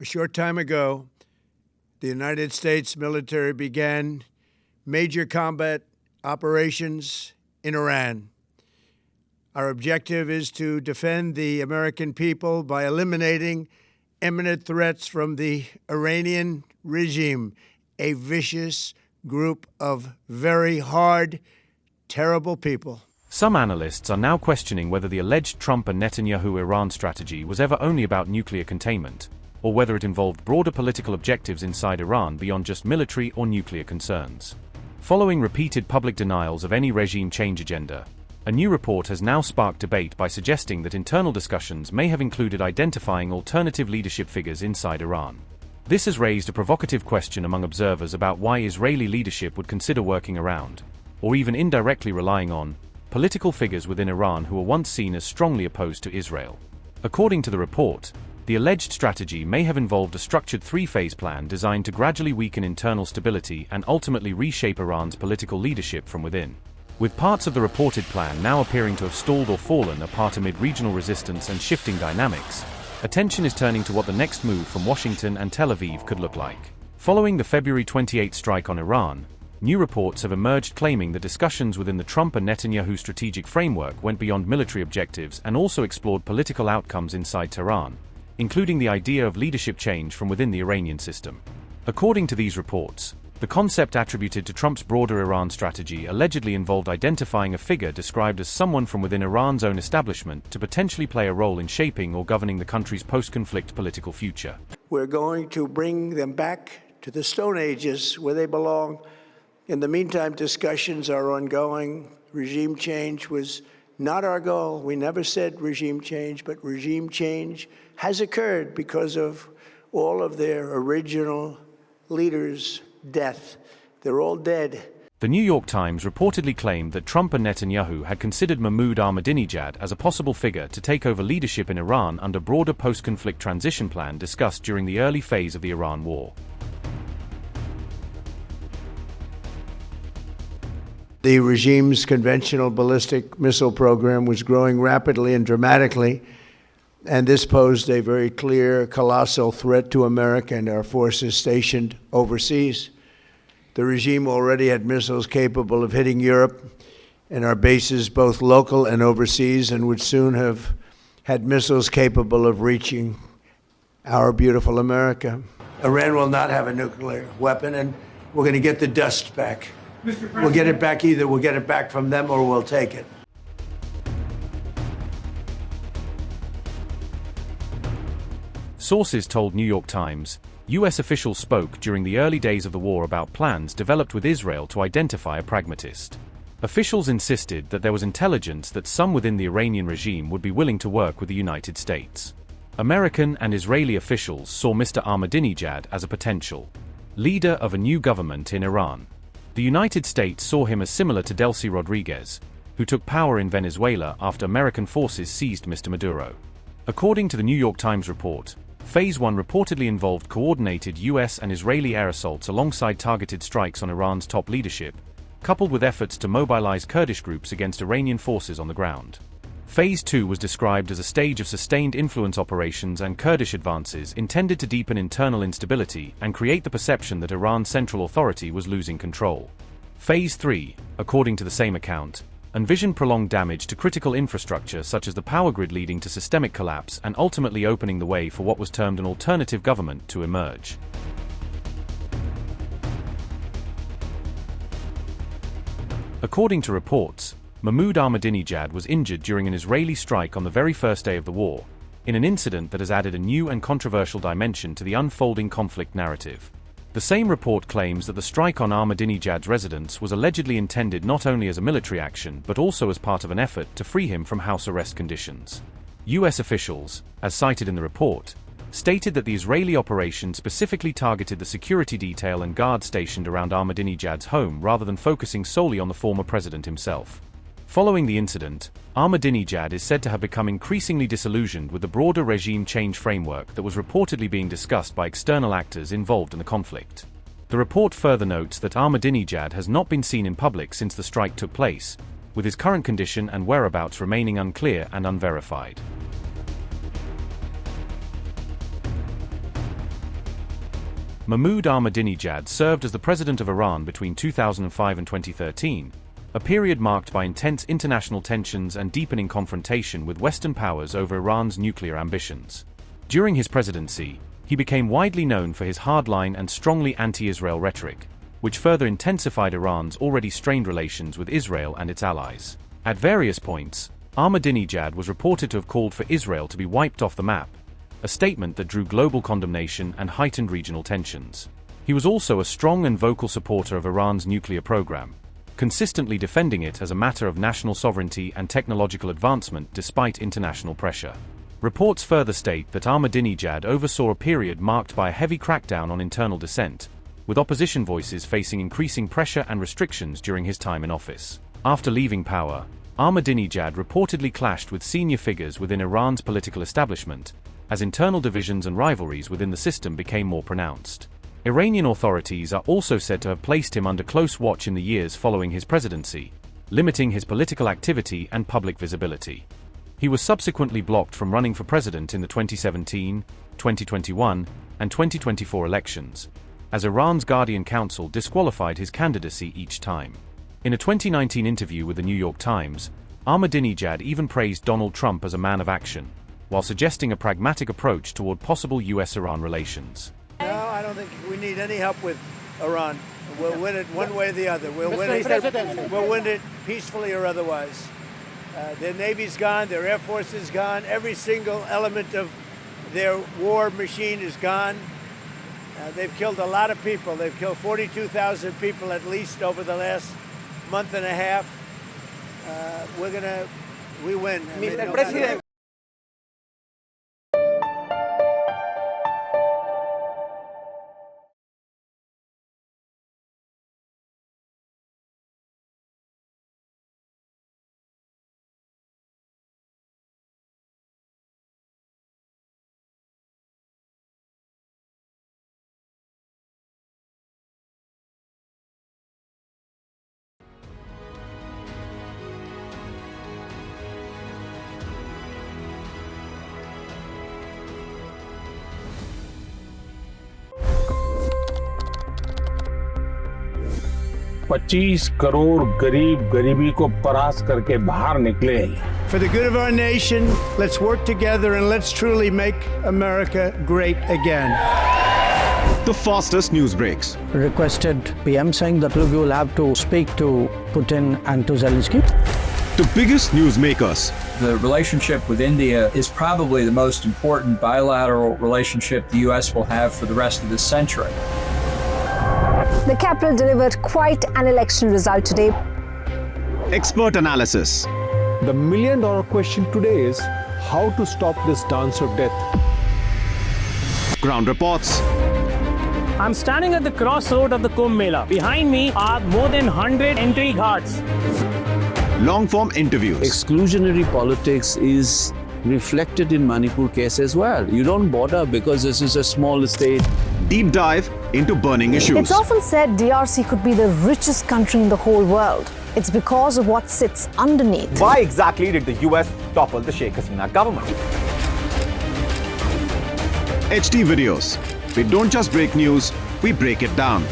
A short time ago, the United States military began major combat operations in Iran. Our objective is to defend the American people by eliminating imminent threats from the Iranian regime, a vicious group of very hard, terrible people. Some analysts are now questioning whether the alleged Trump and Netanyahu Iran strategy was ever only about nuclear containment, or whether it involved broader political objectives inside Iran beyond just military or nuclear concerns. Following repeated public denials of any regime change agenda, a new report has now sparked debate by suggesting that internal discussions may have included identifying alternative leadership figures inside Iran. This has raised a provocative question among observers about why Israeli leadership would consider working around, or even indirectly relying on, political figures within Iran who were once seen as strongly opposed to Israel. According to the report, the alleged strategy may have involved a structured three-phase plan designed to gradually weaken internal stability and ultimately reshape Iran's political leadership from within. With parts of the reported plan now appearing to have stalled or fallen apart amid regional resistance and shifting dynamics, attention is turning to what the next move from Washington and Tel Aviv could look like. Following the February 28 strike on Iran, new reports have emerged claiming that discussions within the Trump and Netanyahu strategic framework went beyond military objectives and also explored political outcomes inside Tehran, including the idea of leadership change from within the Iranian system. According to these reports, the concept attributed to Trump's broader Iran strategy allegedly involved identifying a figure described as someone from within Iran's own establishment to potentially play a role in shaping or governing the country's post-conflict political future. We're going to bring them back to the Stone Ages where they belong. In the meantime, discussions are ongoing. Regime change was not our goal. We never said regime change, but regime change has occurred because of all of their original leaders' death. They're all dead. The New York Times reportedly claimed that Trump and Netanyahu had considered Mahmoud Ahmadinejad as a possible figure to take over leadership in Iran under broader post-conflict transition plan discussed during the early phase of the Iran war. The regime's conventional ballistic missile program was growing rapidly and dramatically, and this posed a very clear, colossal threat to America and our forces stationed overseas. The regime already had missiles capable of hitting Europe and our bases, both local and overseas, and would soon have had missiles capable of reaching our beautiful America. Iran will not have a nuclear weapon, and we're going to get the dust back. We'll get it back either. We'll get it back from them or we'll take it. Sources told New York Times, U.S. officials spoke during the early days of the war about plans developed with Israel to identify a pragmatist. Officials insisted that there was intelligence that some within the Iranian regime would be willing to work with the United States. American and Israeli officials saw Mr. Ahmadinejad as a potential leader of a new government in Iran. The United States saw him as similar to Delcy Rodriguez, who took power in Venezuela after American forces seized Mr. Maduro. According to the New York Times report, Phase 1 reportedly involved coordinated U.S. and Israeli air assaults alongside targeted strikes on Iran's top leadership, coupled with efforts to mobilize Kurdish groups against Iranian forces on the ground. Phase 2 was described as a stage of sustained influence operations and Kurdish advances intended to deepen internal instability and create the perception that Iran's central authority was losing control. Phase 3, according to the same account, envisioned prolonged damage to critical infrastructure such as the power grid, leading to systemic collapse and ultimately opening the way for what was termed an alternative government to emerge. According to reports, Mahmoud Ahmadinejad was injured during an Israeli strike on the very first day of the war, in an incident that has added a new and controversial dimension to the unfolding conflict narrative. The same report claims that the strike on Ahmadinejad's residence was allegedly intended not only as a military action but also as part of an effort to free him from house arrest conditions. U.S. officials, as cited in the report, stated that the Israeli operation specifically targeted the security detail and guards stationed around Ahmadinejad's home rather than focusing solely on the former president himself. Following the incident, Ahmadinejad is said to have become increasingly disillusioned with the broader regime change framework that was reportedly being discussed by external actors involved in the conflict. The report further notes that Ahmadinejad has not been seen in public since the strike took place, with his current condition and whereabouts remaining unclear and unverified. Mahmoud Ahmadinejad served as the president of Iran between 2005 and 2013, a period marked by intense international tensions and deepening confrontation with Western powers over Iran's nuclear ambitions. During his presidency, he became widely known for his hardline and strongly anti-Israel rhetoric, which further intensified Iran's already strained relations with Israel and its allies. At various points, Ahmadinejad was reported to have called for Israel to be wiped off the map, a statement that drew global condemnation and heightened regional tensions. He was also a strong and vocal supporter of Iran's nuclear program, consistently defending it as a matter of national sovereignty and technological advancement despite international pressure. Reports further state that Ahmadinejad oversaw a period marked by a heavy crackdown on internal dissent, with opposition voices facing increasing pressure and restrictions during his time in office. After leaving power, Ahmadinejad reportedly clashed with senior figures within Iran's political establishment, as internal divisions and rivalries within the system became more pronounced. Iranian authorities are also said to have placed him under close watch in the years following his presidency, limiting his political activity and public visibility. He was subsequently blocked from running for president in the 2017, 2021, and 2024 elections, as Iran's Guardian Council disqualified his candidacy each time. In a 2019 interview with the New York Times, Ahmadinejad even praised Donald Trump as a man of action, while suggesting a pragmatic approach toward possible US-Iran relations. No, I don't think we need any help with Iran. We'll win it one way or the other. We'll win it peacefully or otherwise. Their Navy's gone, their Air Force is gone, every single element of their war machine is gone. They've killed a lot of people. They've killed 42,000 people at least over the last month and a half. We win. Mr. President. $25 crore गरीब गरीबी को परास्त करके बाहर निकले। For the good of our nation, let's work together and let's truly make America great again. The fastest news breaks. Requested PM saying that look, you will have to speak to Putin and to Zelensky. The biggest news makers. The relationship with India is probably the most important bilateral relationship the U.S. will have for the rest of this century. The capital delivered quite an election result today. Expert analysis. The million-dollar question today is how to stop this dance of death. Ground reports. I'm standing at the crossroad of the Kumbh Mela. Behind me are more than 100 entry guards. Long-form interviews. Exclusionary politics is reflected in Manipur case as well. You don't bother because this is a small state. Deep dive into burning issues. It's often said DRC could be the richest country in the whole world. It's because of what sits underneath. Why exactly did the US topple the Sheikh Hasina government? HT videos. We don't just break news, we break it down.